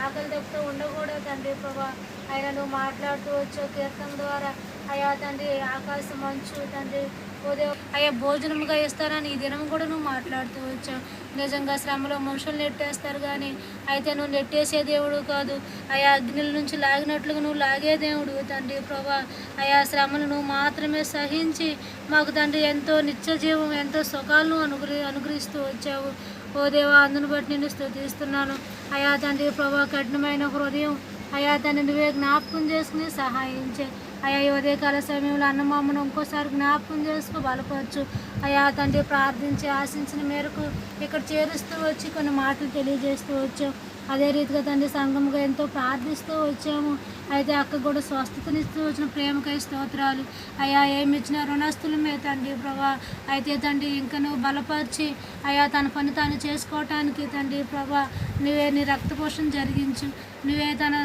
ఆకలి దప్పుతూ ఉండకూడదు తండ్రి ప్రభా. అయినా నువ్వు మాట్లాడుతూ వచ్చావు కీర్తన ద్వారా. అయ్యా తండ్రి ఆకాశం మంచు తండ్రి ఉదయం అయ్యా భోజనముగా ఇస్తారని ఈ దినం కూడా నువ్వు మాట్లాడుతూ వచ్చావు. నిజంగా శ్రమలో మనుషులు నెట్టేస్తారు కానీ అయితే నువ్వు నెట్టేసే దేవుడు కాదు. అయా అగ్నిల నుంచి లాగినట్లుగా నువ్వు లాగే దేవుడు తండ్రి ప్రభా. అయా శ్రమలు నువ్వు మాత్రమే సహించి మాకు తండ్రి ఎంతో నిత్య జీవం ఎంతో సుఖాలను అనుగ్రహిస్తూ వచ్చావు. ఓ దేవా, అందును బట్టి నిన్ను స్తుతిస్తున్నాను. అయా తండ్రి ప్రభా, కఠినమైన హృదయం అయా తండ్రి నువ్వే జ్ఞాపకం చేసుకుని సహాయించే. అయా ఈ ఉదయకాల సమయంలో అన్నమామను ఇంకోసారి జ్ఞాపకం చేసుకో బలపరచు. అయా తండ్రి ప్రార్థించి ఆశించిన మేరకు ఇక్కడ చేరుస్తూ వచ్చి కొన్ని మాటలు తెలియజేస్తూ వచ్చావు. అదే రీతిగా తండ్రి సంఘముగా ఎంతో ప్రార్థిస్తూ వచ్చాము. అయితే అక్క కూడా స్వస్థతనిస్తూ వచ్చిన ప్రేమకై స్తోత్రాలు. అయా ఏమి ఇచ్చిన రుణస్తులమే తండ్రి ప్రభా. అయితే తండ్రి ఇంకా నువ్వు బలపరిచి అయా తన పని తాను చేసుకోవటానికి తండ్రి ప్రభా నువ్వే నీ రక్తపోషణ జరిగించు. నువ్వే తన